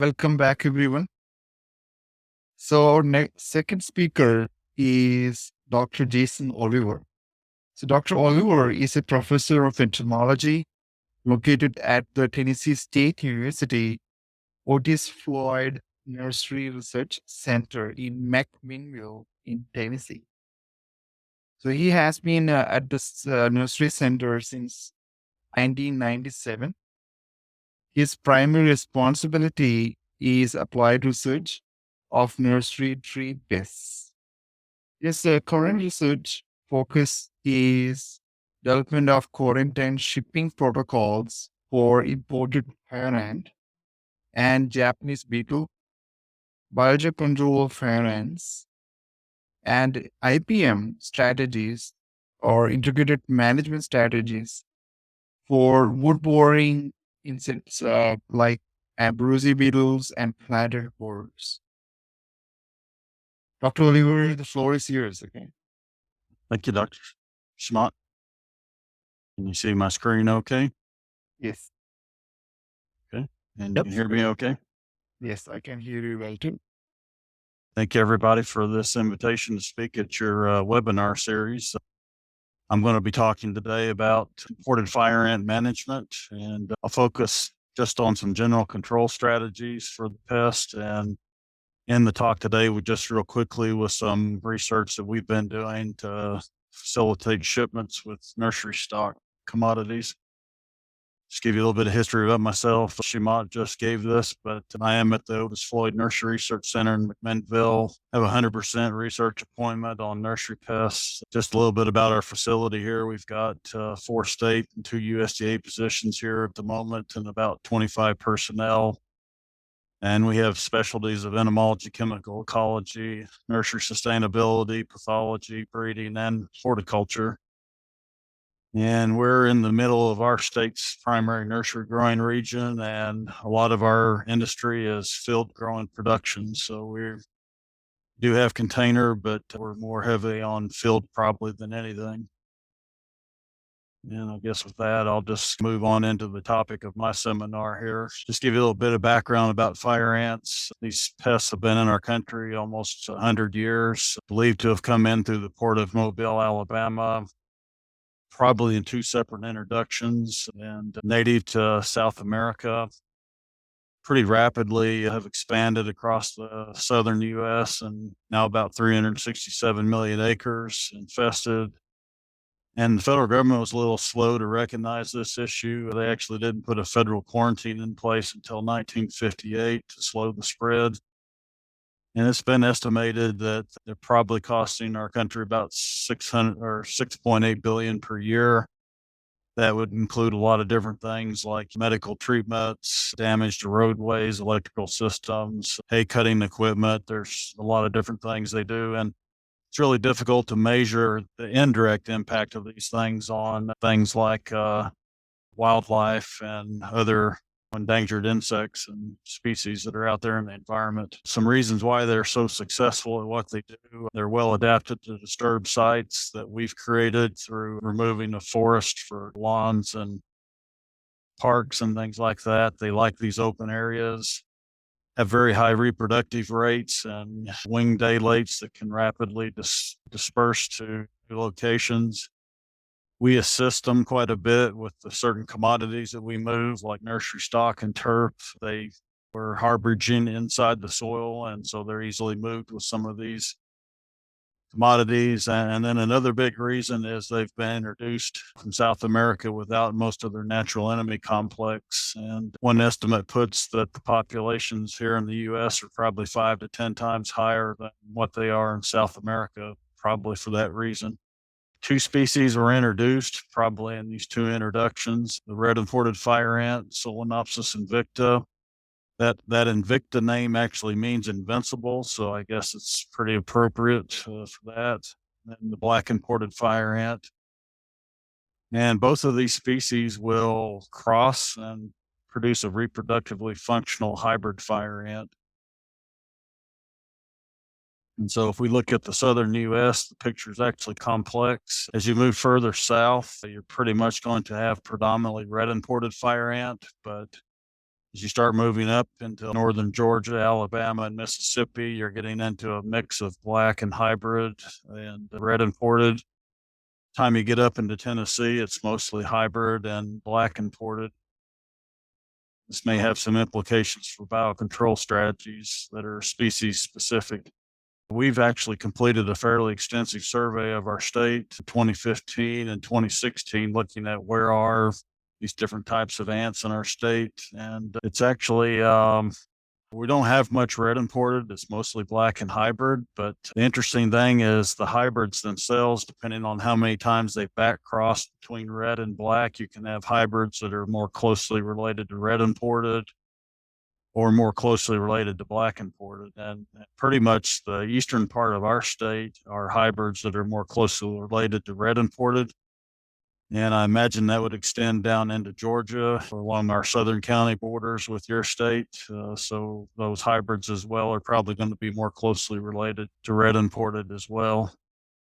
Welcome back, everyone. So, our second speaker is Dr. Jason Oliver. So, Dr. Oliver is a professor of entomology located at the Tennessee State University Otis Floyd Nursery Research Center in McMinnville in Tennessee. So, he has been at this nursery center since 1997. His primary responsibility is applied research of nursery tree pests. His current research focus is development of quarantine shipping protocols for imported fire ant and Japanese beetle, biocontrol fire ants, and IPM strategies or integrated management strategies for wood boring insects like abruzzi beetles and flathead borers. Dr. Oliver, the floor is yours. Okay. Thank you, Dr. Schmott. Can you see my screen okay? Yes. Okay. And Yep. you can hear me okay? Yes, I can hear you well too. Thank you, everybody, for this invitation to speak at your webinar series. I'm going to be talking today about imported fire ant management, and I'll focus just on some general control strategies for the pest. And in the talk today, we just real quickly with some research that we've been doing to facilitate shipments with nursery stock commodities. Just give you a little bit of history about myself. Shimot just gave this, but I am at the Otis Floyd Nursery Research Center in McMinnville. I have a 100% research appointment on nursery pests. Just a little bit about our facility here. We've got 4 state and 2 USDA positions here at the moment and about 25 personnel. And we have specialties of entomology, chemical ecology, nursery sustainability, pathology, breeding, and horticulture. And we're in the middle of our state's primary nursery growing region, and a lot of our industry is field growing production. So we do have container, but we're more heavy on field probably than anything. And I guess with that, I'll just move on into the topic of my seminar here. Just give you a little bit of background about fire ants. These pests have been in our country almost 100 years, believed to have come in through the port of Mobile, Alabama, probably in 2 separate introductions, and native to South America. Pretty rapidly have expanded across the southern U.S. and now about 367 million acres infested. And the federal government was a little slow to recognize this issue. They actually didn't put a federal quarantine in place until 1958 to slow the spread. And it's been estimated that they're probably costing our country about 600 or 6.8 billion per year. That would include a lot of different things like medical treatments, damage to roadways, electrical systems, hay cutting equipment. There's a lot of different things they do. And it's really difficult to measure the indirect impact of these things on things like wildlife and other endangered insects and species that are out there in the environment. Some reasons why they're so successful at what they do. They're well adapted to disturb sites that we've created through removing the forest for lawns and parks and things like that. They like these open areas, have very high reproductive rates and wing daylates that can rapidly disperse to new locations. We assist them quite a bit with the certain commodities that we move, like nursery stock and turf. They were harboring inside the soil, and so they're easily moved with some of these commodities. And then another big reason is they've been introduced from South America without most of their natural enemy complex. And one estimate puts that the populations here in the U.S. are probably 5 to 10 times higher than what they are in South America, probably for that reason. 2 species were introduced, probably in these 2 introductions. The red imported fire ant, Solenopsis invicta. That invicta name actually means invincible, so I guess it's pretty appropriate for that. And the black imported fire ant. And both of these species will cross and produce a reproductively functional hybrid fire ant. And so if we look at the southern U.S., the picture is actually complex. As you move further south, you're pretty much going to have predominantly red imported fire ant, but As you start moving up into northern Georgia, Alabama, and Mississippi, you're getting into a mix of black and hybrid and red imported. Time you get up into Tennessee, it's mostly hybrid and black imported. This may have some implications for biocontrol strategies that are species specific. We've actually completed a fairly extensive survey of our state in 2015 and 2016, looking at where are these different types of ants in our state. And it's actually, we don't have much red imported. It's mostly black and hybrid. But the interesting thing is the hybrids themselves, depending on how many times they back cross between red and black, you can have hybrids that are more closely related to red imported or more closely related to black imported. And pretty much the eastern part of our state are hybrids that are more closely related to red imported. And I imagine that would extend down into Georgia along our southern county borders with your state. So those hybrids as well are probably going to be more closely related to red imported as well.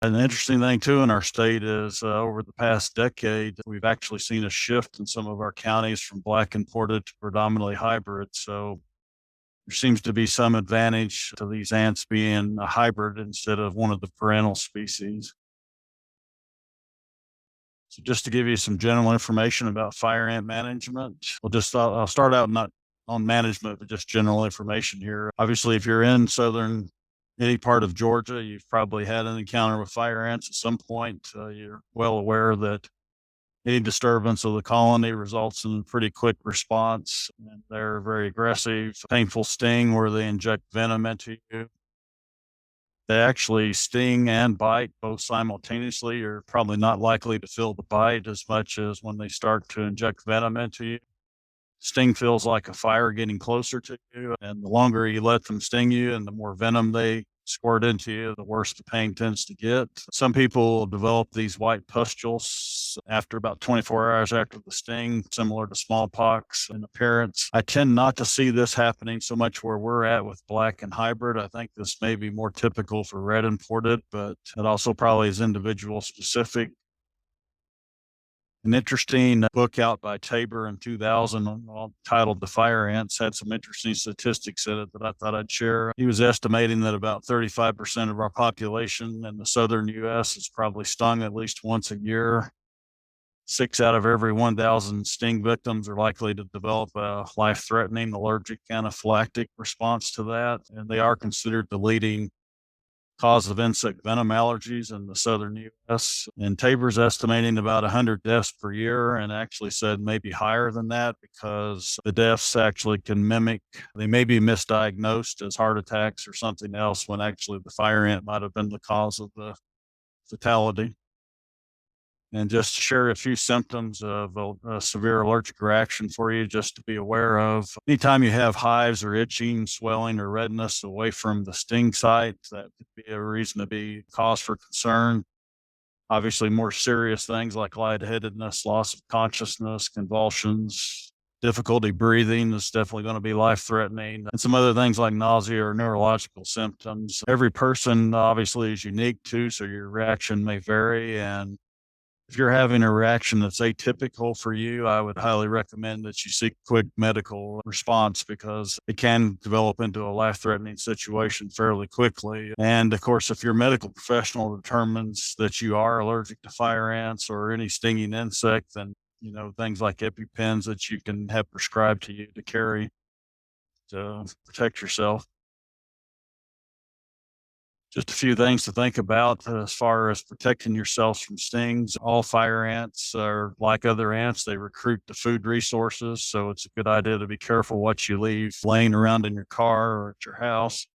An interesting thing too in our state is over the past decade, we've actually seen a shift in some of our counties from black imported to predominantly hybrid. So there seems to be some advantage to these ants being a hybrid instead of one of the perennial species. So just to give you some general information about fire ant management, I'll start out not on management, but just general information here. Obviously, if you're in any part of Georgia, you've probably had an encounter with fire ants at some point. You're well aware that any disturbance of the colony results in a pretty quick response. And they're very aggressive, painful sting where they inject venom into you. They actually sting and bite both simultaneously. You're probably not likely to feel the bite as much as when they start to inject venom into you. Sting feels like a fire getting closer to you, and the longer you let them sting you and the more venom they squirt into you, the worse the pain tends to get. Some people develop these white pustules after about 24 hours after the sting, similar to smallpox in appearance. I tend not to see this happening so much where we're at with black and hybrid. I think this may be more typical for red imported, but it also probably is individual specific. An interesting book out by Tabor in 2000 titled The Fire Ants had some interesting statistics in it that I thought I'd share. He was estimating that about 35% of our population in the southern U.S. is probably stung at least once a year. 6 out of every 1,000 sting victims are likely to develop a life-threatening allergic anaphylactic response to that, and they are considered the leading cause of insect venom allergies in the southern U.S. And Tabor's estimating about 100 deaths per year, and actually said maybe higher than that because the deaths actually can mimic, they may be misdiagnosed as heart attacks or something else when actually the fire ant might have been the cause of the fatality. And just to share a few symptoms of a severe allergic reaction for you, just to be aware of. Anytime you have hives or itching, swelling, or redness away from the sting site, that could be a reason to be cause for concern. Obviously, more serious things like lightheadedness, loss of consciousness, convulsions, difficulty breathing is definitely going to be life-threatening, and some other things like nausea or neurological symptoms. Every person obviously is unique too, so your reaction may vary, and if you're having a reaction that's atypical for you, I would highly recommend that you seek quick medical response because it can develop into a life-threatening situation fairly quickly. And of course, if your medical professional determines that you are allergic to fire ants or any stinging insect, then things like EpiPens that you can have prescribed to you to carry to protect yourself. Just a few things to think about as far as protecting yourselves from stings. All fire ants are like other ants. They recruit the food resources. So it's a good idea to be careful what you leave laying around in your car or at your house.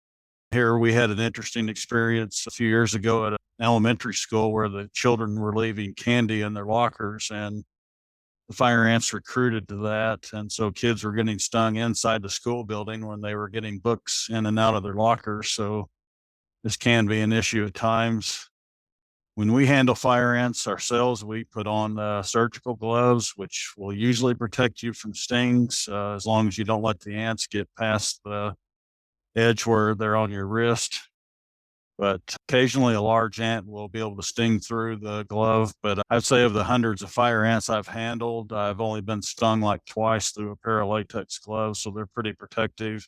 Here we had an interesting experience a few years ago at an elementary school where the children were leaving candy in their lockers, and the fire ants recruited to that. And so kids were getting stung inside the school building when they were getting books in and out of their lockers. So this can be an issue at times. When we handle fire ants ourselves, we put on surgical gloves, which will usually protect you from stings as long as you don't let the ants get past the edge where they're on your wrist. but occasionally a large ant will be able to sting through the glove. But I'd say of the hundreds of fire ants I've handled, I've only been stung like twice through a pair of latex gloves, so they're pretty protective.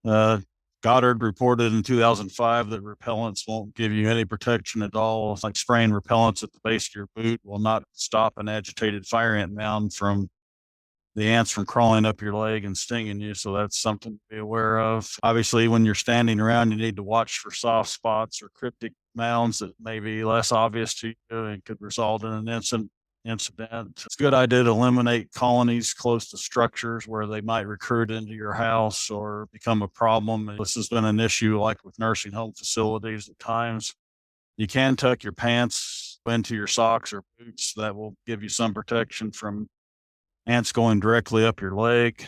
Uh, Goddard reported in 2005 that repellents won't give you any protection at all. It's like spraying repellents at the base of your boot will not stop an agitated fire ant mound from the ants from crawling up your leg and stinging you. So that's something to be aware of. Obviously, when you're standing around, you need to watch for soft spots or cryptic mounds that may be less obvious to you and could result in an incident. It's a good idea to eliminate colonies close to structures where they might recruit into your house or become a problem. This has been an issue like with nursing home facilities at times. You can tuck your pants into your socks or boots. That will give you some protection from ants going directly up your leg.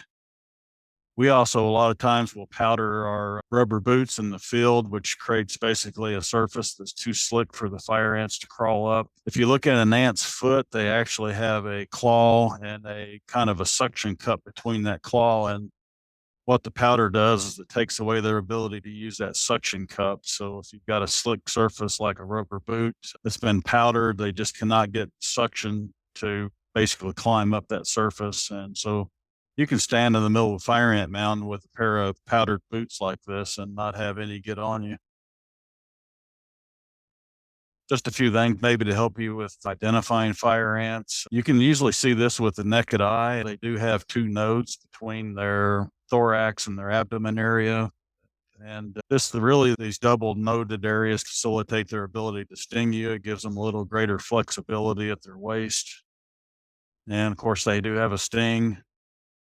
We also, a lot of times, will powder our rubber boots in the field, which creates basically a surface that's too slick for the fire ants to crawl up. If you look at an ant's foot, they actually have a claw and a kind of a suction cup between that claw. And what the powder does is it takes away their ability to use that suction cup. So if you've got a slick surface like a rubber boot that's been powdered, they just cannot get suction to basically climb up that surface. And so you can stand in the middle of a fire ant mound with a pair of powdered boots like this and not have any get on you. Just a few things maybe to help you with identifying fire ants. You can usually see this with the naked eye. They do have two nodes between their thorax and their abdomen area. And these double noded areas facilitate their ability to sting you. It gives them a little greater flexibility at their waist. And of course, they do have a sting.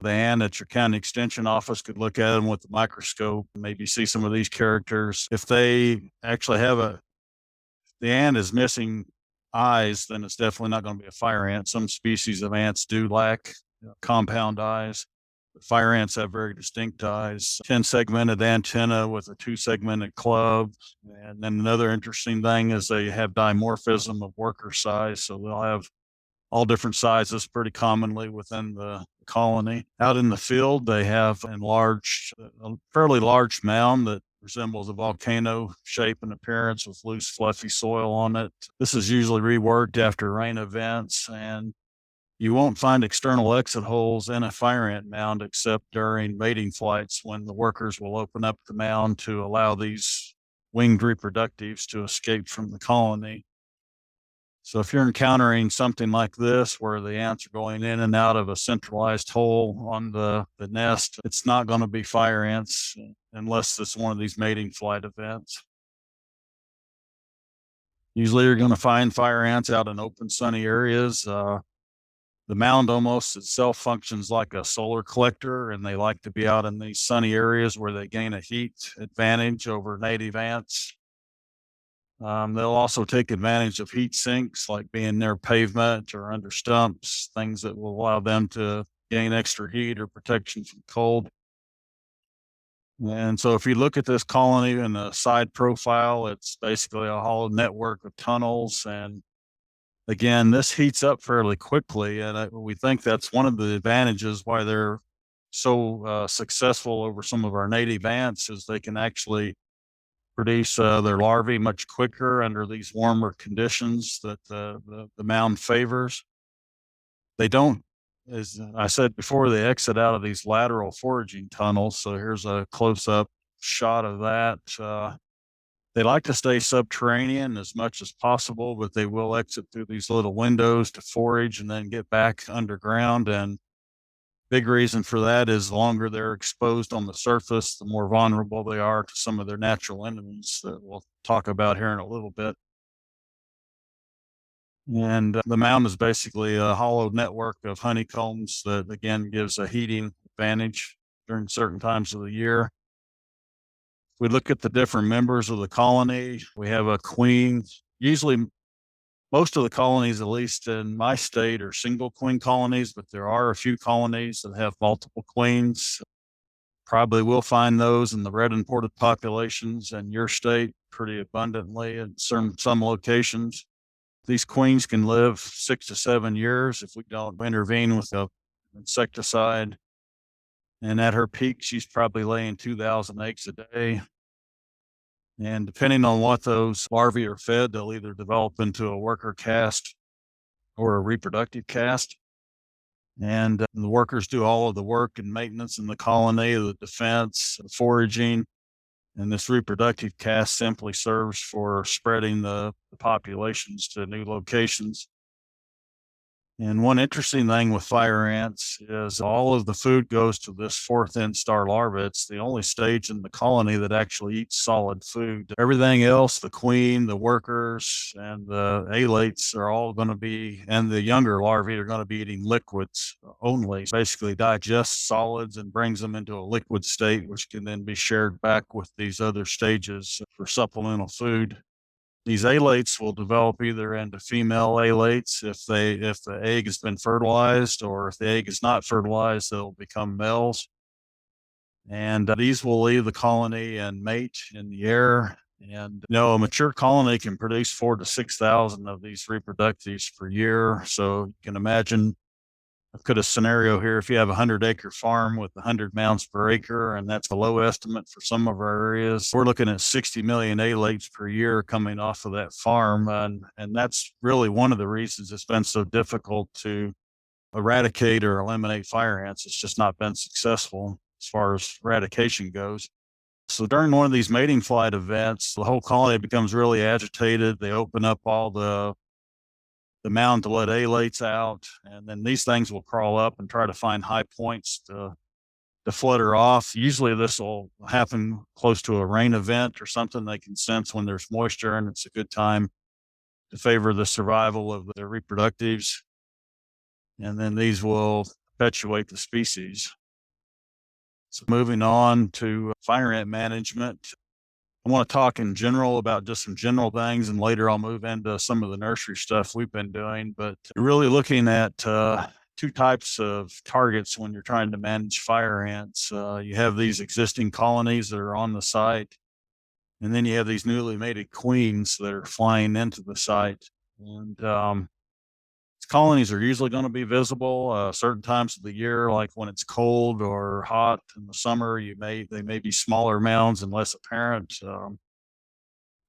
The ant at your county extension office could look at them with the microscope and maybe see some of these characters. If they actually have the ant is missing eyes, then it's definitely not going to be a fire ant. Some species of ants do lack compound eyes. But fire ants have very distinct eyes, 10-segmented antenna with a 2-segmented club. And then another interesting thing is they have dimorphism of worker size. So they'll have all different sizes pretty commonly within the colony. Out in the field, they have a fairly large mound that resembles a volcano shape and appearance with loose, fluffy soil on it. This is usually reworked after rain events, and you won't find external exit holes in a fire ant mound except during mating flights when the workers will open up the mound to allow these winged reproductives to escape from the colony. So if you're encountering something like this, where the ants are going in and out of a centralized hole on the nest, it's not going to be fire ants unless it's one of these mating flight events. Usually you're going to find fire ants out in open, sunny areas. The mound almost itself functions like a solar collector, and they like to be out in these sunny areas where they gain a heat advantage over native ants. They'll also take advantage of heat sinks, like being near pavement or under stumps, things that will allow them to gain extra heat or protection from cold. And so if you look at this colony in a side profile, it's basically a hollow network of tunnels. And again, this heats up fairly quickly. And we think that's one of the advantages why they're so successful over some of our native ants, is they can actually produce their larvae much quicker under these warmer conditions that the mound favors. They don't, as I said before, they exit out of these lateral foraging tunnels. So here's a close-up shot of that. They like to stay subterranean as much as possible, but they will exit through these little windows to forage and then get back underground. And big reason for that is the longer they're exposed on the surface, the more vulnerable they are to some of their natural enemies that we'll talk about here in a little bit. And the mound is basically a hollow network of honeycombs that, again, gives a heating advantage during certain times of the year. If we look at the different members of the colony, we have a queen. Usually, most of the colonies, at least in my state, are single queen colonies, but there are a few colonies that have multiple queens. Probably will find those in the red imported populations in your state pretty abundantly in some locations. These queens can live 6 to 7 years if we don't intervene with an insecticide. And at her peak, she's probably laying 2,000 eggs a day. And depending on what those larvae are fed, they'll either develop into a worker caste or a reproductive caste. And the workers do all of the work and maintenance in the colony, the defense, the foraging, and this reproductive caste simply serves for spreading the populations to new locations. And one interesting thing with fire ants is all of the food goes to this fourth instar larva. It's the only stage in the colony that actually eats solid food. Everything else, the queen, the workers, and the alates are all going to be, and the younger larvae are going to be eating liquids only. Basically digests solids and brings them into a liquid state, which can then be shared back with these other stages for supplemental food. These alates will develop either into female alates if the egg has been fertilized, or if the egg is not fertilized, they'll become males. And these will leave the colony and mate in the air. And a mature colony can produce 4,000 to 6,000 of these reproductives per year. So you can imagine, I've got a scenario here. If you have a 100-acre farm with 100 mounds per acre, and that's a low estimate for some of our areas, we're looking at 60 million alates per year coming off of that farm. And that's really one of the reasons it's been so difficult to eradicate or eliminate fire ants. It's just not been successful as far as eradication goes. So during one of these mating flight events, the whole colony becomes really agitated. They open up all the mound to let alates out, and then these things will crawl up and try to find high points to flutter off. Usually this will happen close to a rain event or something. They can sense when there's moisture, and it's a good time to favor the survival of the reproductives. And then these will perpetuate the species. So moving on to fire ant management, I want to talk in general about just some general things, and later I'll move into some of the nursery stuff we've been doing. But really looking at two types of targets when you're trying to manage fire ants. You have these existing colonies that are on the site, and then you have these newly mated queens that are flying into the site. And colonies are usually going to be visible certain times of the year, like when it's cold or hot in the summer. They may be smaller mounds and less apparent,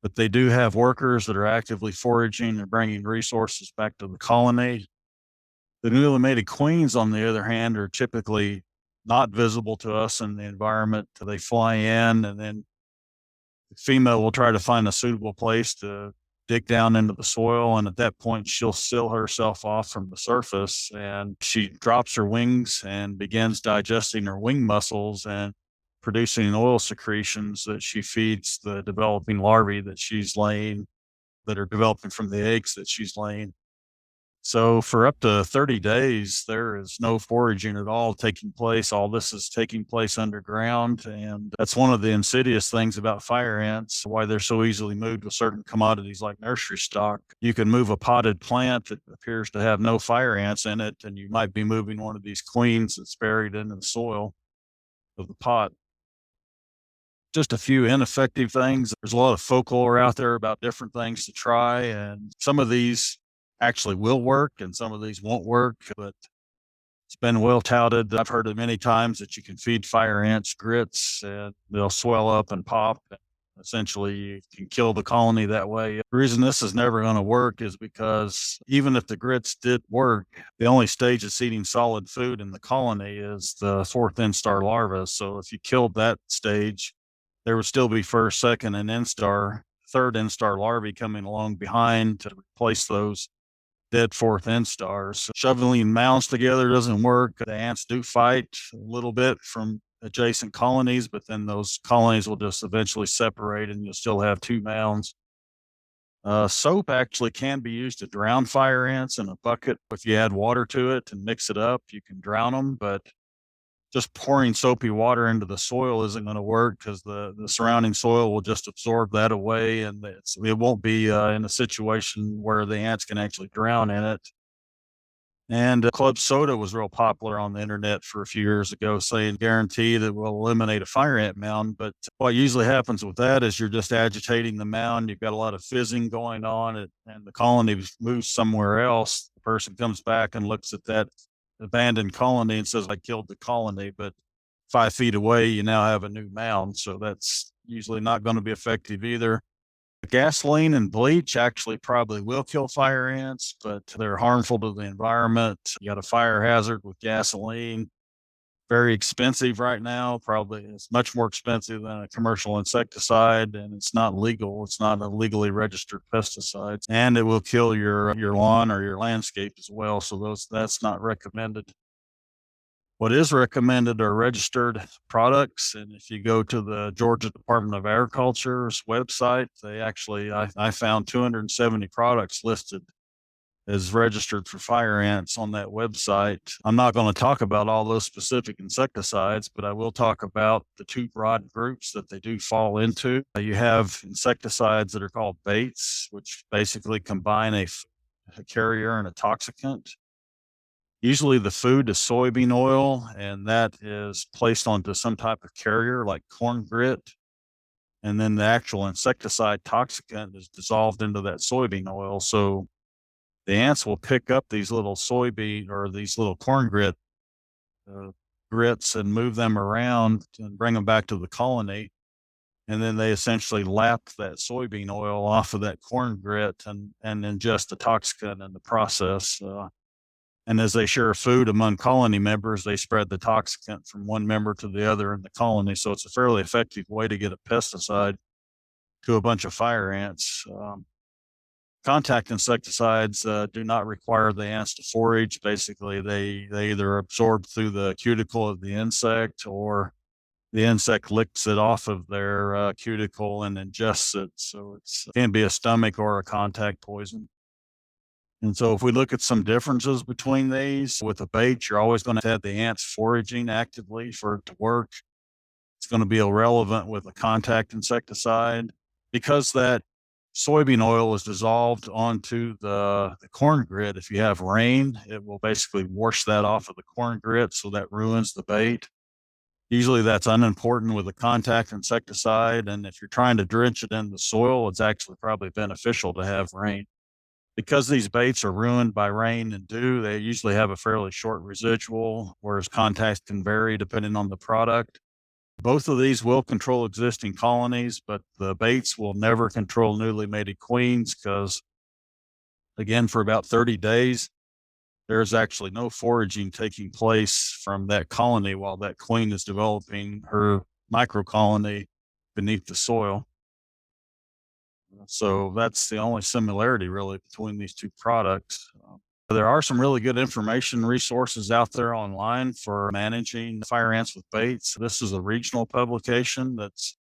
but they do have workers that are actively foraging and bringing resources back to the colony. The newly mated queens, on the other hand, are typically not visible to us in the environment. They fly in, and then the female will try to find a suitable place to dig down into the soil. And at that point, she'll seal herself off from the surface, and she drops her wings and begins digesting her wing muscles and producing oil secretions that she feeds the developing larvae that she's laying, that are developing from the eggs that she's laying. So for up to 30 days, there is no foraging at all taking place. All this is taking place underground. And that's one of the insidious things about fire ants, why they're so easily moved with certain commodities like nursery stock. You can move a potted plant that appears to have no fire ants in it, and you might be moving one of these queens that's buried in the soil of the pot. Just a few ineffective things. There's a lot of folklore out there about different things to try, and some of these actually will work and some of these won't work, but it's been well touted. I've heard it many times that you can feed fire ants grits and they'll swell up and pop. Essentially, you can kill the colony that way. The reason this is never going to work is because even if the grits did work, the only stage that's eating solid food in the colony is the fourth instar larva. So if you killed that stage, there would still be first, second, and instar, third instar larvae coming along behind to replace those dead fourth instars. Shoveling mounds together doesn't work. The ants do fight a little bit from adjacent colonies, but then those colonies will just eventually separate and you'll still have two mounds. Soap actually can be used to drown fire ants in a bucket. If you add water to it and mix it up, you can drown them, but just pouring soapy water into the soil isn't going to work because the surrounding soil will just absorb that away, and it won't be in a situation where the ants can actually drown in it. And club soda was real popular on the internet for a few years ago, saying guarantee that will eliminate a fire ant mound. But what usually happens with that is you're just agitating the mound. You've got a lot of fizzing going on, and the colony moves somewhere else. The person comes back and looks at that abandoned colony and says, I killed the colony. But 5 feet away, you now have a new mound. So that's usually not going to be effective either. Gasoline and bleach actually probably will kill fire ants, but they're harmful to the environment. You got a fire hazard with gasoline. Very expensive right now. Probably it's much more expensive than a commercial insecticide, and it's not legal. It's not a legally registered pesticide, and it will kill your lawn or your landscape as well. So that's not recommended. What is recommended are registered products. And if you go to the Georgia Department of Agriculture's website, I found 270 products listed as registered for fire ants on that website. I'm not going to talk about all those specific insecticides, but I will talk about the two broad groups that they do fall into. You have insecticides that are called baits, which basically combine a carrier and a toxicant. Usually the food is soybean oil, and that is placed onto some type of carrier like corn grit. And then the actual insecticide toxicant is dissolved into that soybean oil. So the ants will pick up these little soybean or these little corn uh, grits and move them around and bring them back to the colony. And then they essentially lap that soybean oil off of that corn grit and ingest the toxicant in the process. And as they share food among colony members, they spread the toxicant from one member to the other in the colony. So it's a fairly effective way to get a pesticide to a bunch of fire ants. Contact insecticides do not require the ants to forage. Basically, they either absorb through the cuticle of the insect, or the insect licks it off of their cuticle and ingests it. So it can be a stomach or a contact poison. And so if we look at some differences between these, with a bait, you're always going to have the ants foraging actively for it to work. It's going to be irrelevant with a contact insecticide because that soybean oil is dissolved onto the corn grit. If you have rain, it will basically wash that off of the corn grit, so that ruins the bait. Usually that's unimportant with a contact insecticide. And if you're trying to drench it in the soil, it's actually probably beneficial to have rain. Because these baits are ruined by rain and dew, they usually have a fairly short residual, whereas contacts can vary depending on the product. Both of these will control existing colonies, but the baits will never control newly mated queens because, again, for about 30 days, there's actually no foraging taking place from that colony while that queen is developing her microcolony beneath the soil. So that's the only similarity really between these two products. There are some really good information resources out there online for managing fire ants with baits. This is a regional publication that's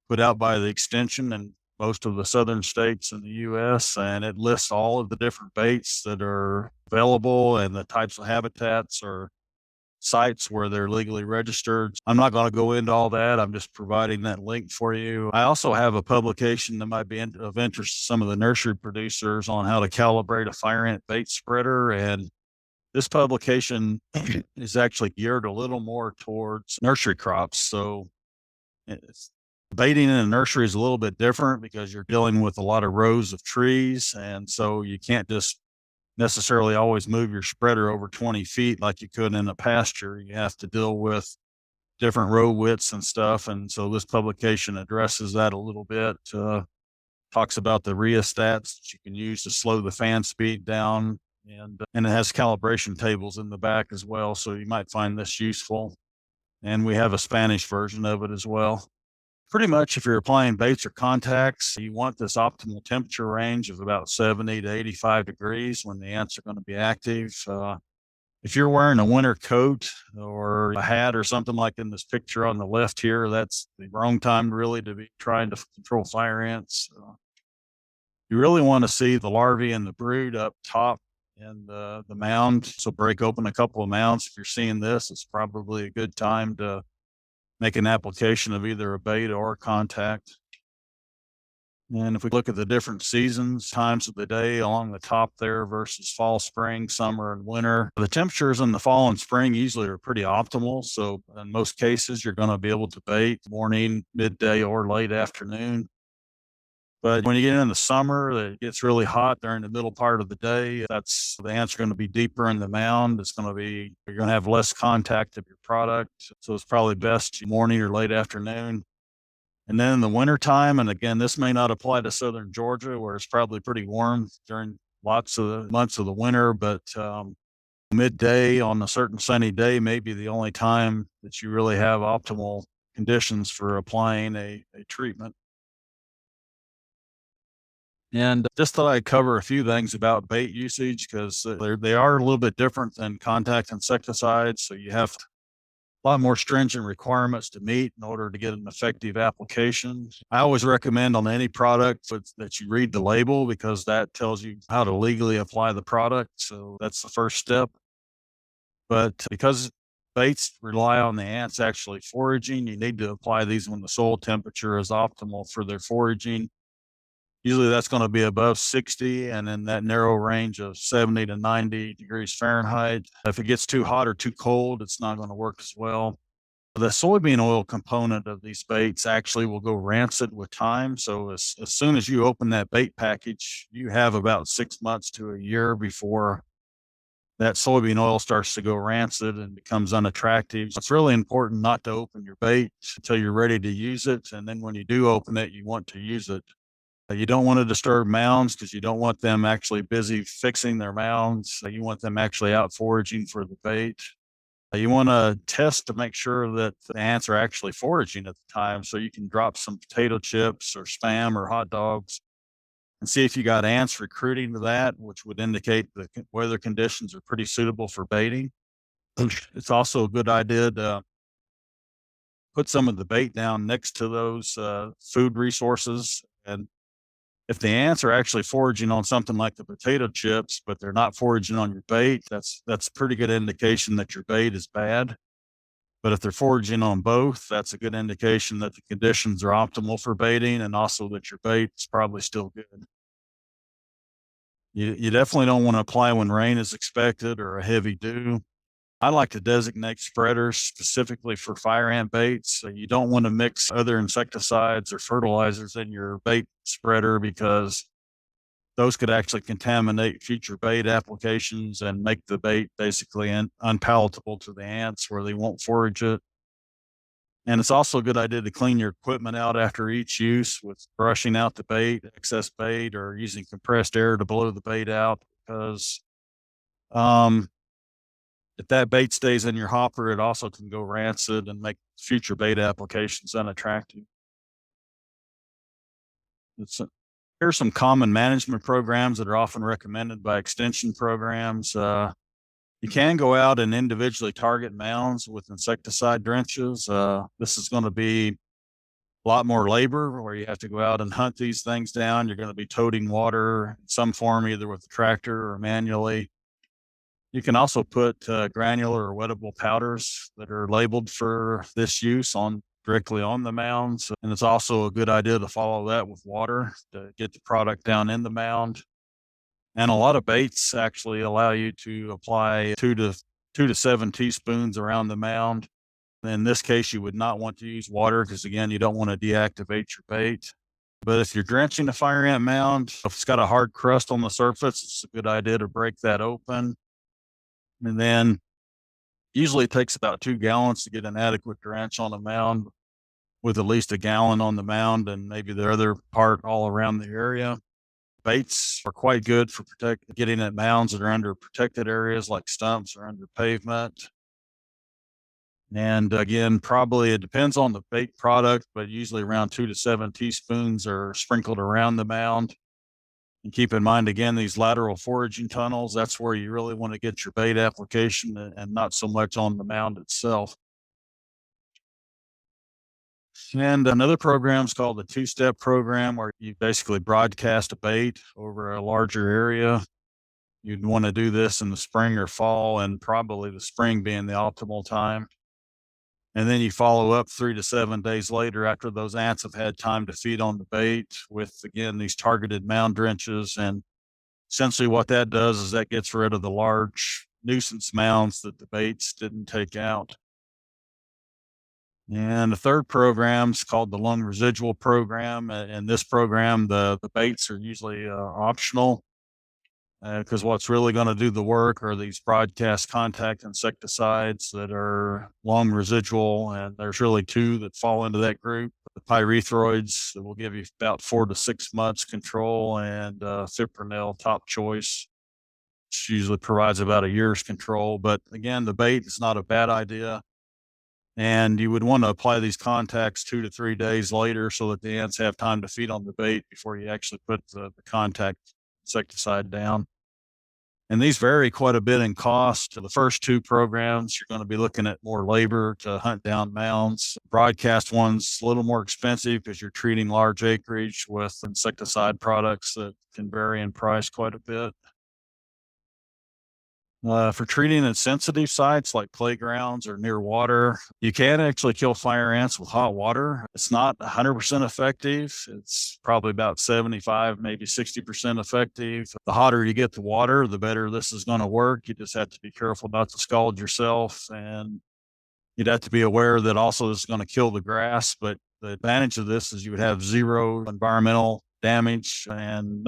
put out by the Extension in most of the southern states in the US, and it lists all of the different baits that are available and the types of habitats or sites where they're legally registered. I'm not going to go into all that. I'm just providing that link for you. I also have a publication that might be of interest to some of the nursery producers on how to calibrate a fire ant bait spreader. And this publication is actually geared a little more towards nursery crops. So baiting in a nursery is a little bit different because you're dealing with a lot of rows of trees. And so you can't just necessarily always move your spreader over 20 feet like you could in a pasture. You have to deal with different row widths and stuff. And so this publication addresses that a little bit, talks about the rheostats that you can use to slow the fan speed down. And it has calibration tables in the back as well. So you might find this useful. And we have a Spanish version of it as well. Pretty much if you're applying baits or contacts, you want this optimal temperature range of about 70 to 85 degrees when the ants are going to be active. If you're wearing a winter coat or a hat or something like in this picture on the left here, that's the wrong time really to be trying to control fire ants. You really want to see the larvae and the brood up top and the mound. So break open a couple of mounds. If you're seeing this, it's probably a good time to make an application of either a bait or a contact. And if we look at the different seasons, times of the day along the top there versus fall, spring, summer, and winter, the temperatures in the fall and spring usually are pretty optimal. So in most cases, you're going to be able to bait morning, midday, or late afternoon. But when you get in the summer, it gets really hot during the middle part of the day. That's the ants are going to be deeper in the mound. You're going to have less contact of your product. So it's probably best morning or late afternoon. And then in the wintertime, and again, this may not apply to southern Georgia where it's probably pretty warm during lots of the months of the winter, but midday on a certain sunny day may be the only time that you really have optimal conditions for applying a treatment. And just thought I'd cover a few things about bait usage because they are a little bit different than contact insecticides. So you have a lot more stringent requirements to meet in order to get an effective application. I always recommend on any product that you read the label because that tells you how to legally apply the product. So that's the first step. But because baits rely on the ants actually foraging, you need to apply these when the soil temperature is optimal for their foraging. Usually that's going to be above 60 and in that narrow range of 70 to 90 degrees Fahrenheit. If it gets too hot or too cold, it's not going to work as well. The soybean oil component of these baits actually will go rancid with time. So as soon as you open that bait package, you have about 6 months to a year before that soybean oil starts to go rancid and becomes unattractive. It's really important not to open your bait until you're ready to use it. And then when you do open it, you want to use it. You don't want to disturb mounds because you don't want them actually busy fixing their mounds. You want them actually out foraging for the bait. You want to test to make sure that the ants are actually foraging at the time. So you can drop some potato chips or Spam or hot dogs and see if you got ants recruiting to that, which would indicate the weather conditions are pretty suitable for baiting. It's also a good idea to put some of the bait down next to those food resources. And if the ants are actually foraging on something like the potato chips, but they're not foraging on your bait, that's a pretty good indication that your bait is bad. But if they're foraging on both, that's a good indication that the conditions are optimal for baiting and also that your bait is probably still good. You definitely don't want to apply when rain is expected or a heavy dew. I like to designate spreaders specifically for fire ant baits. So you don't want to mix other insecticides or fertilizers in your bait spreader because those could actually contaminate future bait applications and make the bait basically unpalatable to the ants where they won't forage it. And it's also a good idea to clean your equipment out after each use with brushing out the bait, excess bait, or using compressed air to blow the bait out because um, if that bait stays in your hopper, it also can go rancid and make future bait applications unattractive. Here's some common management programs that are often recommended by extension programs. You can go out and individually target mounds with insecticide drenches. This is going to be a lot more labor where you have to go out and hunt these things down. You're going to be toting water in some form, either with a tractor or manually. You can also put granular or wettable powders that are labeled for this use directly on the mounds. And it's also a good idea to follow that with water to get the product down in the mound. And a lot of baits actually allow you to apply 2 to 7 teaspoons around the mound. In this case, you would not want to use water because, again, you don't want to deactivate your bait. But if you're drenching a fire ant mound, if it's got a hard crust on the surface, it's a good idea to break that open. And then usually it takes about 2 gallons to get an adequate drench on a mound with at least a gallon on the mound and maybe the other part all around the area. Baits are quite good for getting at mounds that are under protected areas like stumps or under pavement. And again, probably it depends on the bait product, but usually around 2 to 7 teaspoons are sprinkled around the mound. And keep in mind, again, these lateral foraging tunnels, that's where you really want to get your bait application and not so much on the mound itself. And another program is called the 2-step program, where you basically broadcast a bait over a larger area. You'd want to do this in the spring or fall, and probably the spring being the optimal time. And then you follow up 3 to 7 days later after those ants have had time to feed on the bait with, again, these targeted mound drenches. And essentially what that does is that gets rid of the large nuisance mounds that the baits didn't take out. And the third program is called the lung residual program. In this program, the baits are usually optional because what's really going to do the work are these broadcast contact insecticides that are lung residual. And there's really two that fall into that group. The pyrethroids that will give you about 4 to 6 months control, and fipronil top choice, which usually provides about a year's control. But again, the bait is not a bad idea. And you would want to apply these contacts 2 to 3 days later so that the ants have time to feed on the bait before you actually put the contact insecticide down. And these vary quite a bit in cost. The first two programs, you're going to be looking at more labor to hunt down mounds. Broadcast one's a little more expensive because you're treating large acreage with insecticide products that can vary in price quite a bit. For treating in sensitive sites like playgrounds or near water, you can actually kill fire ants with hot water. It's not 100% effective. It's probably about 75, maybe 60% effective. The hotter you get the water, the better this is going to work. You just have to be careful not to scald yourself, and you'd have to be aware that also this is going to kill the grass. But the advantage of this is you would have zero environmental damage and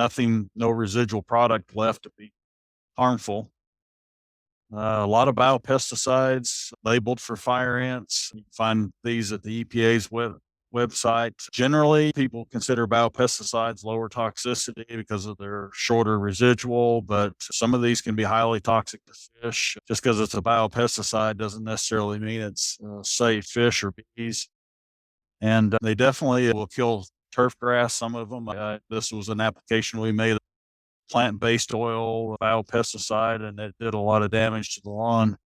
no residual product left to be harmful. A lot of biopesticides labeled for fire ants. You can find these at the EPA's website. Generally, people consider biopesticides lower toxicity because of their shorter residual, but some of these can be highly toxic to fish. Just because it's a biopesticide doesn't necessarily mean it's safe fish or bees. And they definitely will kill turf grass, some of them. This was an application we made, plant-based oil, biopesticide, and it did a lot of damage to the lawn.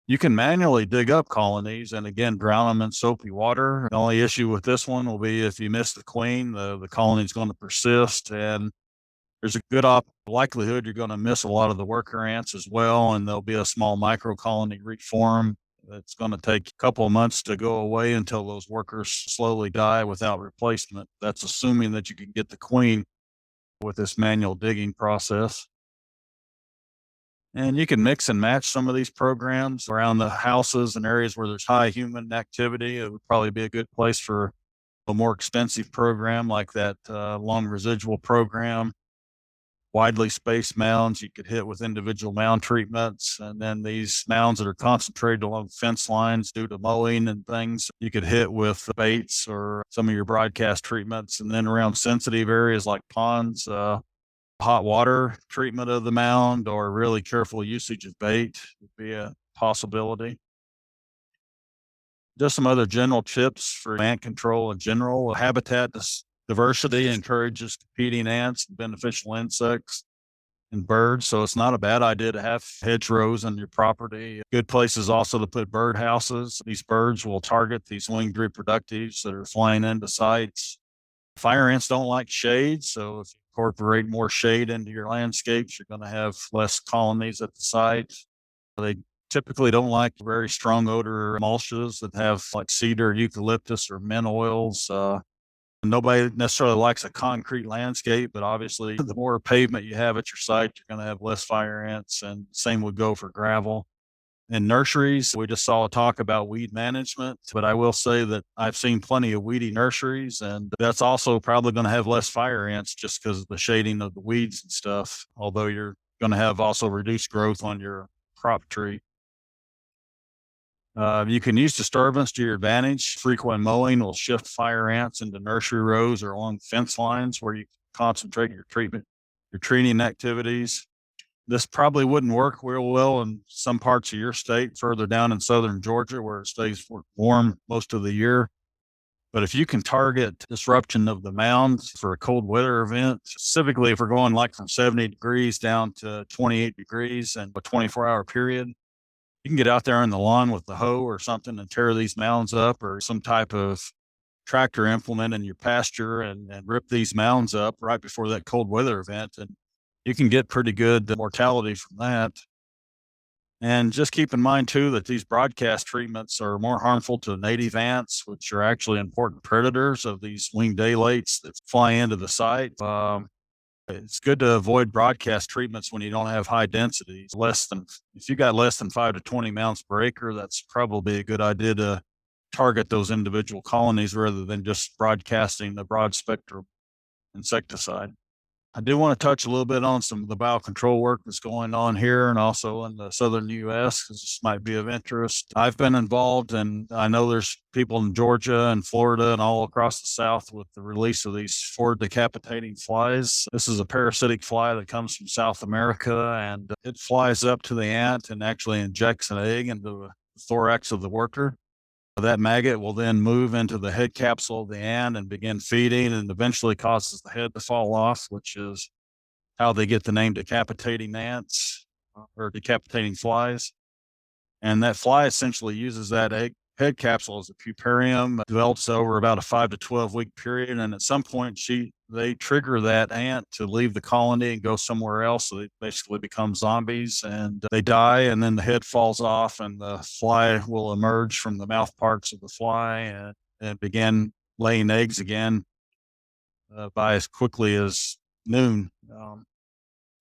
You can manually dig up colonies and again drown them in soapy water. The only issue with this one will be if you miss the queen, the colony is going to persist, and there's a good likelihood you're going to miss a lot of the worker ants as well, and there'll be a small microcolony reform. It's going to take a couple of months to go away until those workers slowly die without replacement. That's assuming that you can get the queen with this manual digging process. And you can mix and match some of these programs around the houses and areas where there's high human activity. It would probably be a good place for a more expensive program like that long residual program. Widely spaced mounds you could hit with individual mound treatments. And then these mounds that are concentrated along fence lines due to mowing and things, you could hit with baits or some of your broadcast treatments. And then around sensitive areas like ponds, hot water treatment of the mound or really careful usage of bait would be a possibility. Just some other general tips for ant control in general. Habitat diversity encourages competing ants, beneficial insects, and birds. So it's not a bad idea to have hedgerows on your property. Good places also to put bird houses. These birds will target these winged reproductives that are flying into sites. Fire ants don't like shade, so if you incorporate more shade into your landscapes, you're going to have less colonies at the site. They typically don't like very strong odor mulches that have like cedar, eucalyptus, or mint oils. Nobody necessarily likes a concrete landscape, but obviously the more pavement you have at your site, you're going to have less fire ants, and same would go for gravel. In nurseries, we just saw a talk about weed management, but I will say that I've seen plenty of weedy nurseries, and that's also probably going to have less fire ants just because of the shading of the weeds and stuff, although you're going to have also reduced growth on your crop tree. You can use disturbance to your advantage. Frequent mowing will shift fire ants into nursery rows or along fence lines where you concentrate your treating activities. This probably wouldn't work real well in some parts of your state, further down in southern Georgia, where it stays warm most of the year. But if you can target disruption of the mounds for a cold weather event, specifically if we're going like from 70 degrees down to 28 degrees in a 24-hour period, you can get out there on the lawn with the hoe or something and tear these mounds up, or some type of tractor implement in your pasture and rip these mounds up right before that cold weather event. And you can get pretty good mortality from that. And just keep in mind, too, that these broadcast treatments are more harmful to native ants, which are actually important predators of these winged daylates that fly into the site. It's good to avoid broadcast treatments when you don't have high densities. If you got less than 5 to 20 mounts per acre, that's probably a good idea to target those individual colonies rather than just broadcasting the broad spectrum insecticide. I do want to touch a little bit on some of the biocontrol work that's going on here and also in the southern U.S. because this might be of interest. I've been involved, and I know there's people in Georgia and Florida and all across the South with the release of these 4 decapitating flies. This is a parasitic fly that comes from South America, and it flies up to the ant and actually injects an egg into the thorax of the worker. That maggot will then move into the head capsule of the ant and begin feeding and eventually causes the head to fall off, which is how they get the name decapitating ants or decapitating flies. And that fly essentially uses that head capsule as a puparium, develops over about a 5 to 12 week period. And at some point, they trigger that ant to leave the colony and go somewhere else. So they basically become zombies and they die. And then the head falls off and the fly will emerge from the mouth parts of the fly and begin laying eggs again by as quickly as noon.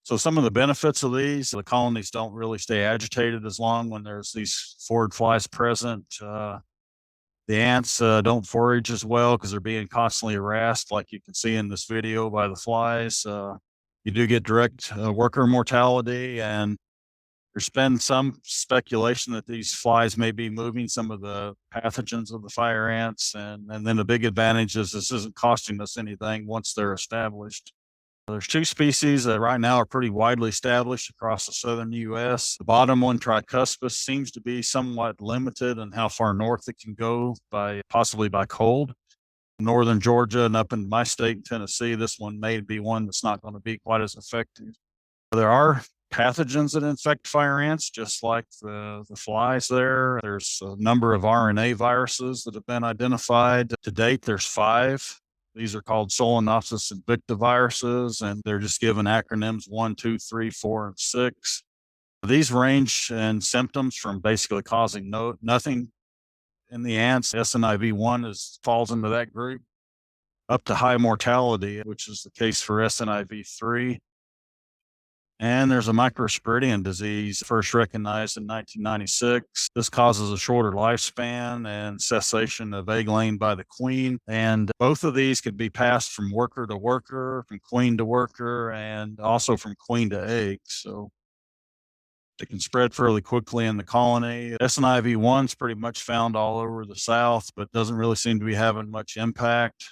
So some of the benefits of these, the colonies don't really stay agitated as long when there's these forward flies present. The ants don't forage as well because they're being constantly harassed, like you can see in this video, by the flies. You do get direct worker mortality, and there's been some speculation that these flies may be moving some of the pathogens of the fire ants. And then the big advantage is this isn't costing us anything once they're established. There's 2 species that right now are pretty widely established across the southern U.S. The bottom one, Tricuspis, seems to be somewhat limited in how far north it can go possibly by cold. Northern Georgia and up in my state, Tennessee, this one may be one that's not going to be quite as effective. There are pathogens that infect fire ants, just like the flies there. There's a number of RNA viruses that have been identified. To date, there's 5. These are called Solenopsis invicta viruses, and they're just given acronyms 1, 2, 3, 4, and 6. These range in symptoms from basically causing nothing in the ants. SNIV1 falls into that group, up to high mortality, which is the case for SNIV3. And there's a microsporidian disease first recognized in 1996. This causes a shorter lifespan and cessation of egg laying by the queen. And both of these could be passed from worker to worker, from queen to worker, and also from queen to egg. So it can spread fairly quickly in the colony. SNIV1 is pretty much found all over the South, but doesn't really seem to be having much impact.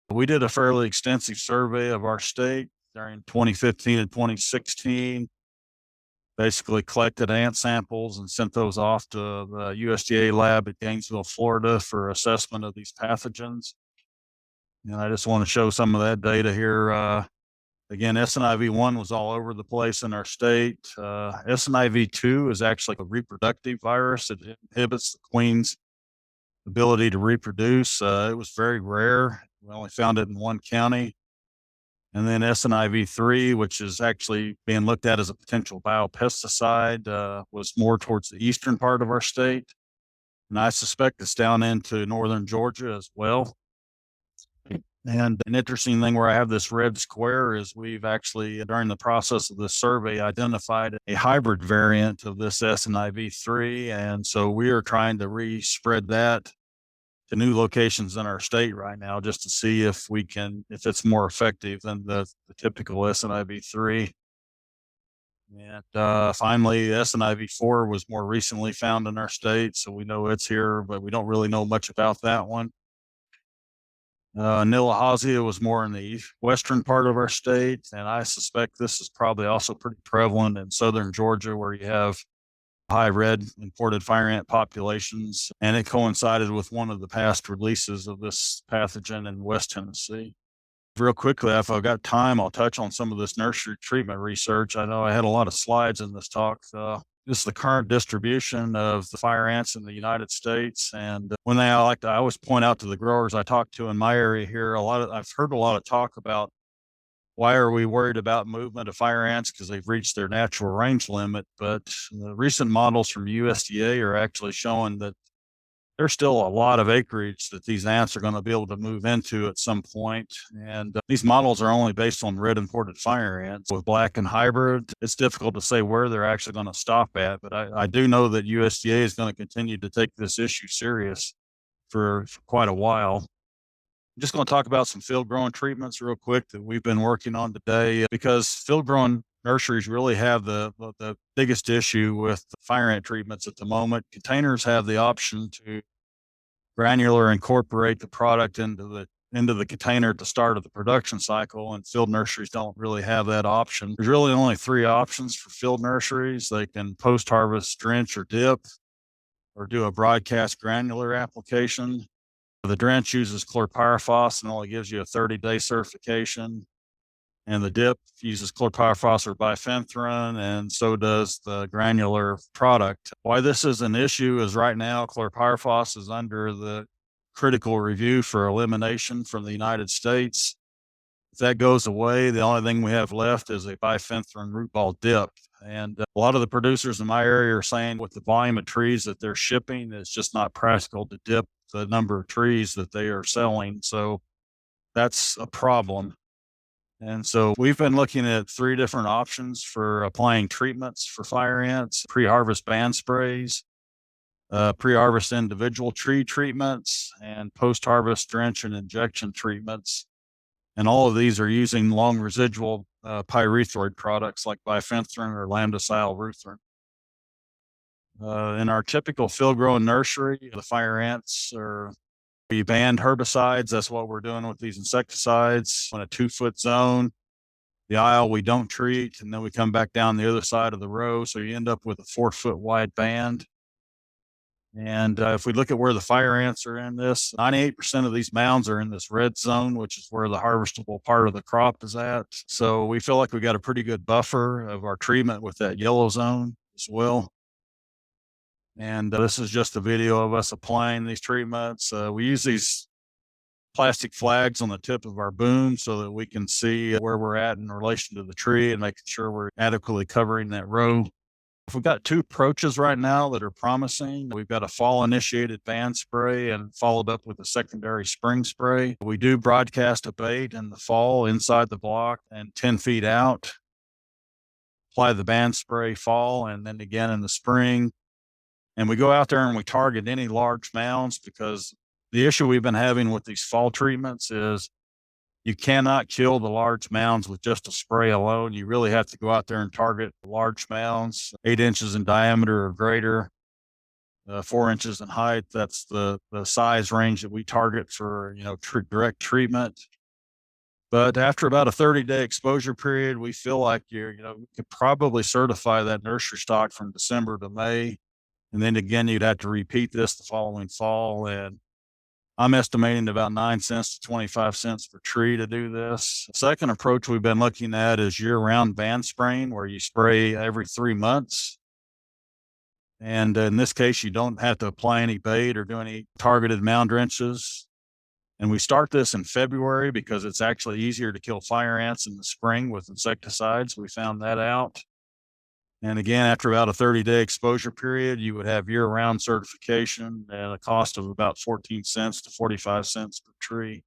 We did a fairly extensive survey of our state during 2015 and 2016, basically collected ant samples and sent those off to the USDA lab at Gainesville, Florida for assessment of these pathogens. And I just want to show some of that data here. Again, SNIV1 was all over the place in our state. SNIV2 is actually a reproductive virus. It inhibits the queen's ability to reproduce. It was very rare. We only found it in 1 county. And then SNIV3, which is actually being looked at as a potential biopesticide, was more towards the eastern part of our state. And I suspect it's down into northern Georgia as well. And an interesting thing where I have this red square is we've actually, during the process of this survey, identified a hybrid variant of this SNIV3. And so we are trying to re-spread that to new locations in our state right now, just to see if it's more effective than the typical SNIV3. And finally, SNIV4 was more recently found in our state, so we know it's here, but we don't really know much about that one. Nilahazia was more in the western part of our state, and I suspect this is probably also pretty prevalent in southern Georgia, where you have high red imported fire ant populations, and it coincided with one of the past releases of this pathogen in West Tennessee. Real quickly, if I've got time, I'll touch on some of this nursery treatment research. I know I had a lot of slides in this talk. This is the current distribution of the fire ants in the United States. And I always point out to the growers I talk to in my area here, I've heard a lot of talk about why are we worried about movement of fire ants? Because they've reached their natural range limit. But the recent models from USDA are actually showing that there's still a lot of acreage that these ants are going to be able to move into at some point. And these models are only based on red imported fire ants. With black and hybrid, it's difficult to say where they're actually going to stop at. But I do know that USDA is going to continue to take this issue serious. for quite a while. I'm just going to talk about some field growing treatments real quick that we've been working on today because field growing nurseries really have the biggest issue with the fire ant treatments at the moment. Containers have the option to granular incorporate the product into the container at the start of the production cycle, and field nurseries don't really have that option. There's really only three options for field nurseries. They can post-harvest drench or dip, or do a broadcast granular application. The drench uses chlorpyrifos and only gives you a 30-day certification. And the dip uses chlorpyrifos or bifenthrin, and so does the granular product. Why this is an issue is right now chlorpyrifos is under the critical review for elimination from the United States. If that goes away, the only thing we have left is a bifenthrin root ball dip. And a lot of the producers in my area are saying with the volume of trees that they're shipping, it's just not practical to dip the number of trees that they are selling. So that's a problem. And so we've been looking at three different options for applying treatments for fire ants: pre-harvest band sprays, pre-harvest individual tree treatments, and post-harvest drench and injection treatments. And all of these are using long residual pyrethroid products like bifenthrin or lambda-cyhalothrin. In our typical field growing nursery, the fire ants are, we banned herbicides. That's what we're doing with these insecticides in a 2-foot zone. The aisle we don't treat, and then we come back down the other side of the row. So you end up with a 4-foot wide band. And if we look at where the fire ants are in this, 98% of these mounds are in this red zone, which is where the harvestable part of the crop is at. So we feel like we got a pretty good buffer of our treatment with that yellow zone as well. And this is just a video of us applying these treatments. We use these plastic flags on the tip of our boom so that we can see where we're at in relation to the tree and making sure we're adequately covering that row. We've got two approaches right now that are promising. We've got a fall-initiated band spray and followed up with a secondary spring spray. We do broadcast a bait in the fall inside the block and 10 feet out. Apply the band spray fall and then again in the spring. And we go out there and we target any large mounds, because the issue we've been having with these fall treatments is you cannot kill the large mounds with just a spray alone. You really have to go out there and target large mounds, 8 inches in diameter or greater, 4 inches in height. That's the size range that we target for, direct treatment. But after about a 30-day exposure period, we feel like we could probably certify that nursery stock from December to May. And then again, you'd have to repeat this the following fall. And I'm estimating about 9 cents to 25 cents per tree to do this. The second approach we've been looking at is year-round band spraying, where you spray every 3 months. And in this case, you don't have to apply any bait or do any targeted mound drenches. And we start this in February because it's actually easier to kill fire ants in the spring with insecticides. We found that out. And again, after about a 30-day exposure period, you would have year-round certification at a cost of about 14 cents to 45 cents per tree.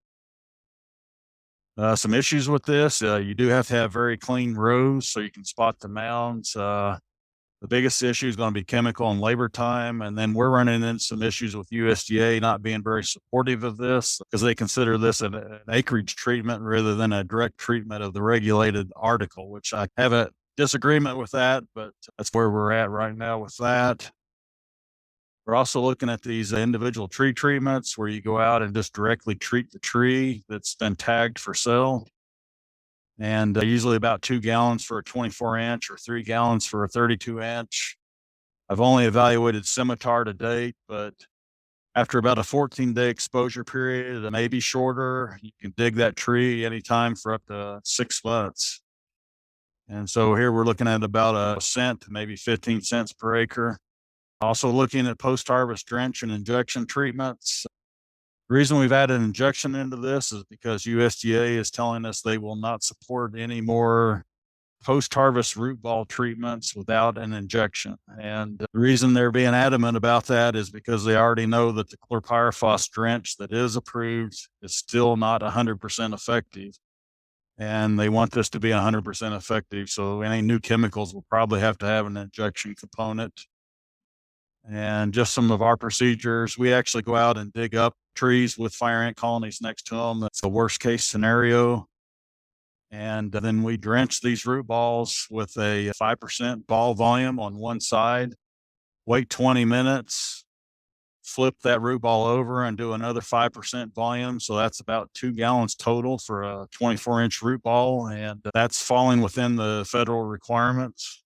Some issues with this, you do have to have very clean rows so you can spot the mounds. The biggest issue is going to be chemical and labor time. And then we're running into some issues with USDA not being very supportive of this, because they consider this an acreage treatment rather than a direct treatment of the regulated article, which I have a disagreement with that, but that's where we're at right now with that. We're also looking at these individual tree treatments where you go out and just directly treat the tree that's been tagged for sale. And usually about 2 gallons for a 24-inch or 3 gallons for a 32-inch. I've only evaluated scimitar to date, but after about a 14-day exposure period, maybe shorter, you can dig that tree anytime for up to 6 months. And so here we're looking at about a cent to maybe 15 cents per acre. Also looking at post-harvest drench and injection treatments. The reason we've added injection into this is because USDA is telling us they will not support any more post-harvest root ball treatments without an injection. And the reason they're being adamant about that is because they already know that the chlorpyrifos drench that is approved is still not 100% effective. And they want this to be 100% effective. So any new chemicals will probably have to have an injection component. And just some of our procedures, we actually go out and dig up trees with fire ant colonies next to them. That's the worst case scenario. And then we drench these root balls with a 5% ball volume on one side, wait 20 minutes, flip that root ball over and do another 5% volume. So that's about 2 gallons total for a 24-inch root ball. And that's falling within the federal requirements.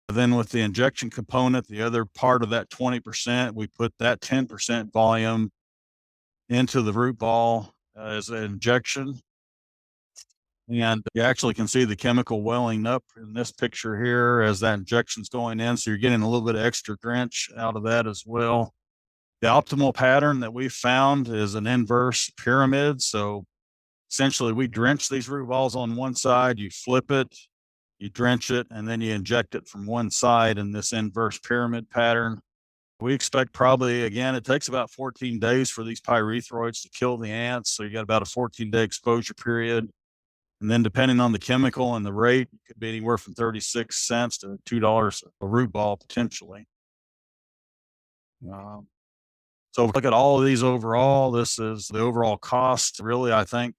Then with the injection component, the other part of that 20%, we put that 10% volume into the root ball as an injection. And you actually can see the chemical welling up in this picture here as that injection's going in. So you're getting a little bit of extra drench out of that as well. The optimal pattern that we found is an inverse pyramid. So essentially we drench these root balls on one side, you flip it, you drench it, and then you inject it from one side in this inverse pyramid pattern. We expect probably, again, it takes about 14 days for these pyrethroids to kill the ants. So you got about a 14-day exposure period. And then depending on the chemical and the rate, it could be anywhere from 36 cents to $2 a root ball potentially. So if we look at all of these overall, this is the overall cost. Really, I think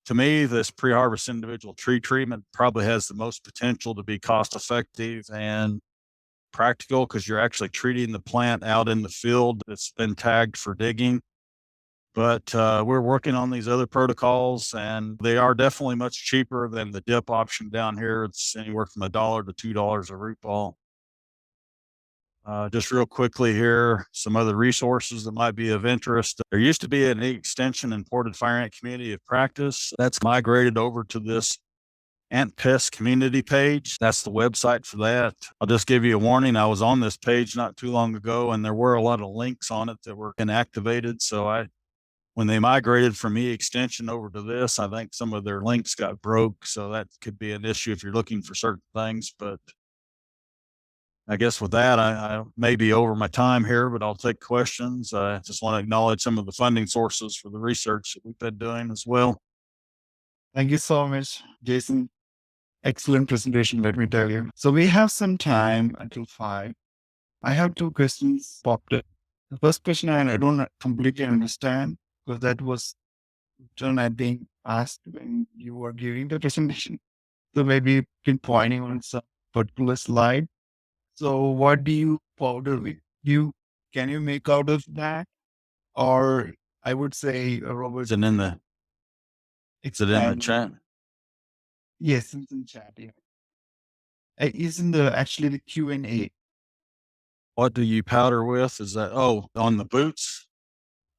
to me, this pre-harvest individual tree treatment probably has the most potential to be cost effective and practical because you're actually treating the plant out in the field that's been tagged for digging. But we're working on these other protocols, and they are definitely much cheaper than the dip option down here. It's anywhere from $1 to $2 a root ball. Just real quickly here, some other resources that might be of interest. There used to be an extension and ported fire ant community of practice that's migrated over to this ant pest community page. That's the website for that. I'll just give you a warning. I was on this page not too long ago, and there were a lot of links on it that were inactivated. So when they migrated from extension over to this, I think some of their links got broke. So that could be an issue if you're looking for certain things. But I guess with that, I may be over my time here, but I'll take questions. I just want to acknowledge some of the funding sources for the research that we've been doing as well. Thank you so much, Jason. Excellent presentation, let me tell you. So we have some time until 5. I have 2 questions popped up. The first question I don't completely understand because that was written, I think, asked when you were giving the presentation. So maybe pinpointing on some particular slide. So what do you powder with? Can you make out of that? Or I would say Robert. Is it in the chat? Yes, it's in chat. Yeah. Isn't actually the Q&A? What do you powder with? Is that on the boots?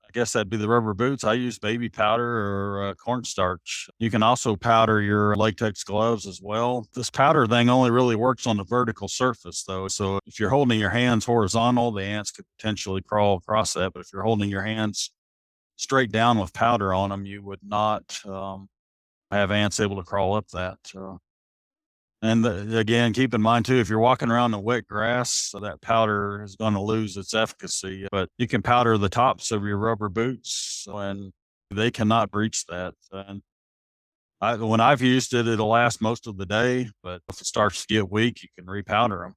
I guess that'd be the rubber boots. I use baby powder or cornstarch. You can also powder your latex gloves as well. This powder thing only really works on the vertical surface, though. So if you're holding your hands horizontal, the ants could potentially crawl across that. But if you're holding your hands straight down with powder on them, you would not have ants able to crawl up that. And again, keep in mind too, if you're walking around in wet grass, that powder is going to lose its efficacy. But you can powder the tops of your rubber boots, and they cannot breach that. And when I've used it, it'll last most of the day. But if it starts to get weak, you can repowder them.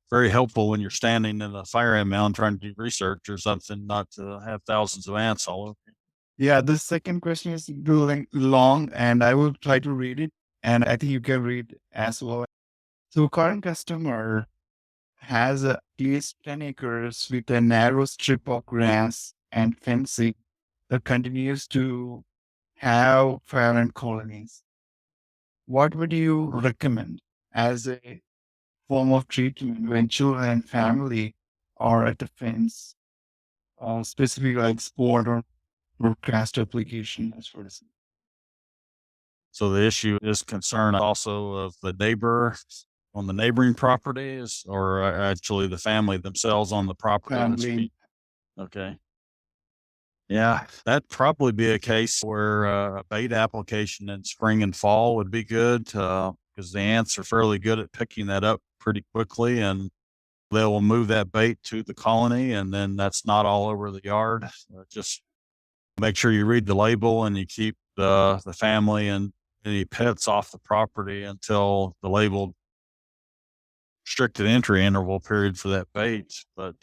Very helpful when you're standing in a fire ant mound trying to do research or something, not to have thousands of ants all over you. Yeah, the second question is long, and I will try to read it. And I think you can read as well. So current customer has at least 10 acres with a narrow strip of grass and fencing that continues to have fire ant colonies. What would you recommend as a form of treatment when children and family are at the fence, specifically like sport or broadcast application as far as? So the issue is concern also of the neighbor on the neighboring properties, or actually the family themselves on the property. Family. Okay. Yeah, that'd probably be a case where a bait application in spring and fall would be good because the ants are fairly good at picking that up pretty quickly, and they will move that bait to the colony, and then that's not all over the yard. Just make sure you read the label and you keep the family and any pets off the property until the label restricted entry interval period for that bait, but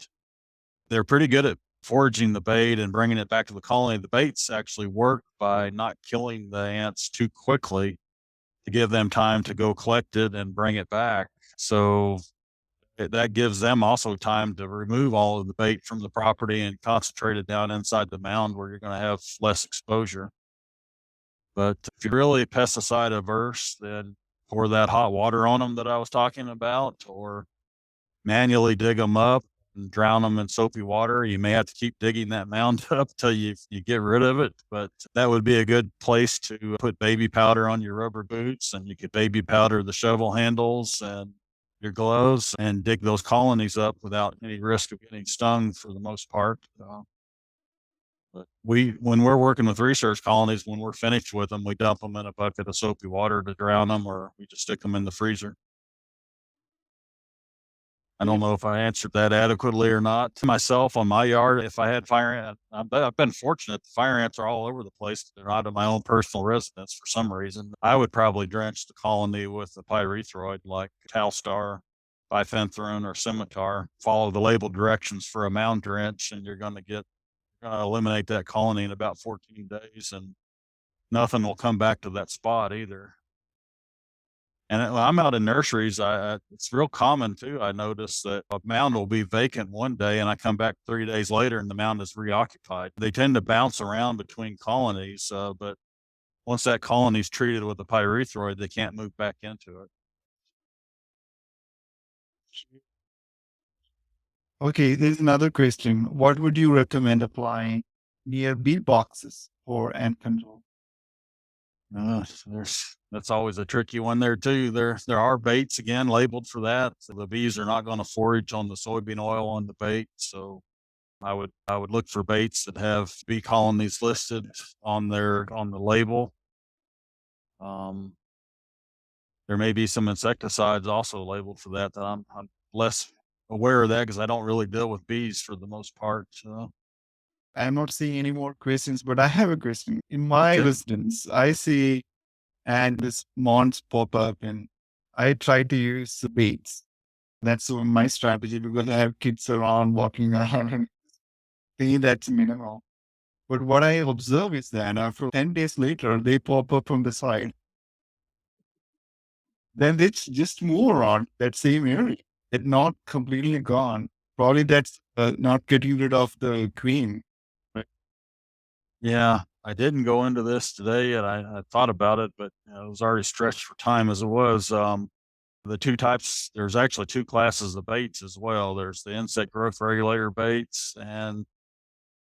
they're pretty good at foraging the bait and bringing it back to the colony. The baits actually work by not killing the ants too quickly to give them time to go collect it and bring it back. So that gives them also time to remove all of the bait from the property and concentrate it down inside the mound where you're going to have less exposure. But if you're really pesticide averse, then pour that hot water on them that I was talking about, or manually dig them up and drown them in soapy water. You may have to keep digging that mound up till you get rid of it, but that would be a good place to put baby powder on your rubber boots, and you could baby powder the shovel handles and your gloves and dig those colonies up without any risk of getting stung for the most part. But when we're working with research colonies, when we're finished with them, we dump them in a bucket of soapy water to drown them, or we just stick them in the freezer. I don't know if I answered that adequately or not. To myself on my yard, if I had fire ant, I've been fortunate. The fire ants are all over the place. They're not in my own personal residence for some reason. I would probably drench the colony with a pyrethroid like Talstar, bifenthrin, or scimitar. Follow the labeled directions for a mound drench, and you're going to eliminate that colony in about 14 days, and nothing will come back to that spot either. And when I'm out in nurseries, it's real common too. I notice that a mound will be vacant one day, and I come back 3 days later, and the mound is reoccupied. They tend to bounce around between colonies, but once that colony is treated with a pyrethroid, they can't move back into it. Okay, there's another question. What would you recommend applying near bee boxes for ant control? That's always a tricky one there too. There are baits again labeled for that. So the bees are not going to forage on the soybean oil on the bait, so I would look for baits that have bee colonies listed on the label. Um, there may be some insecticides also labeled for that. I'm less aware of that because I don't really deal with bees for the most part. I'm not seeing any more questions, but I have a question. In my Okay. residence, I see and this mounds pop up, and I try to use baits. That's my strategy because I have kids around walking around and think that's minimal. But what I observe is that after 10 days later, they pop up from the side. Then they just move around that same area. It's not completely gone. Probably that's not getting rid of the queen. Right. Yeah, I didn't go into this today, and I thought about it, but I was already stretched for time as it was. The two types, there's actually two classes of baits as well. There's the insect growth regulator baits and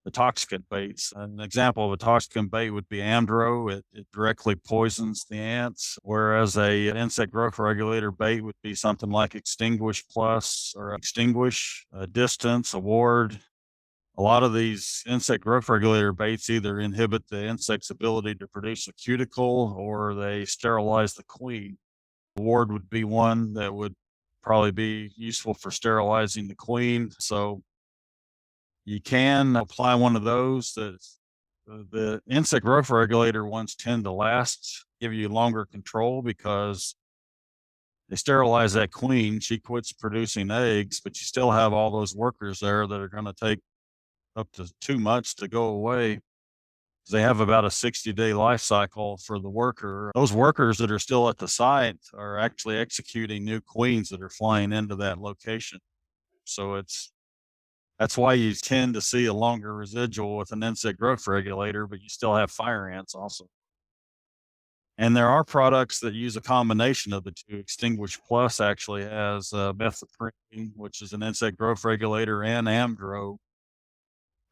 the toxicant baits. An example of a toxicant bait would be amdro. It directly poisons the ants, whereas an insect growth regulator bait would be something like Extinguish Plus or Extinguish, Distance, Award. A lot of these insect growth regulator baits either inhibit the insect's ability to produce a cuticle or they sterilize the queen. Award would be one that would probably be useful for sterilizing the queen. So you can apply one of those. The insect growth regulator ones tend to last, give you longer control because they sterilize that queen. She quits producing eggs, but you still have all those workers there that are going to take up to 2 months to go away. They have about a 60-day life cycle for the worker. Those workers that are still at the site are actually executing new queens that are flying into that location. So that's why you tend to see a longer residual with an insect growth regulator, but you still have fire ants also. And there are products that use a combination of the two. Extinguish Plus actually has methylprednisolone, which is an insect growth regulator, and amdro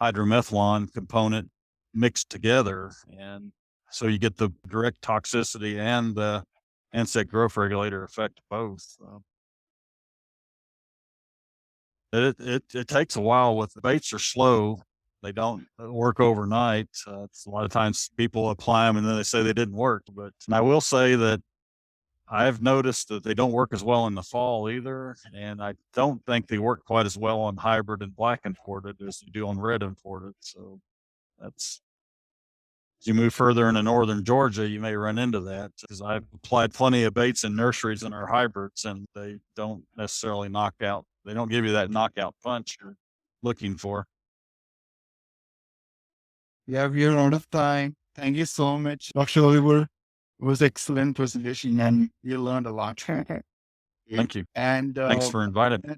hydromethalon component mixed together. And so you get the direct toxicity and the insect growth regulator effect both. It takes a while. With the baits are slow. They don't work overnight. It's a lot of times people apply them and then they say they didn't work. But and I will say that I've noticed that they don't work as well in the fall either. And I don't think they work quite as well on hybrid and black imported as they do on red imported. So that's As you move further into northern Georgia, you may run into that, because I've applied plenty of baits in nurseries in our hybrids, and they don't necessarily knock out. They don't give you that knockout punch you're looking for. Yeah, we are out of time. Thank you so much, Dr. Oliver. It was excellent presentation and you learned a lot. Thank you. And Thanks for inviting me.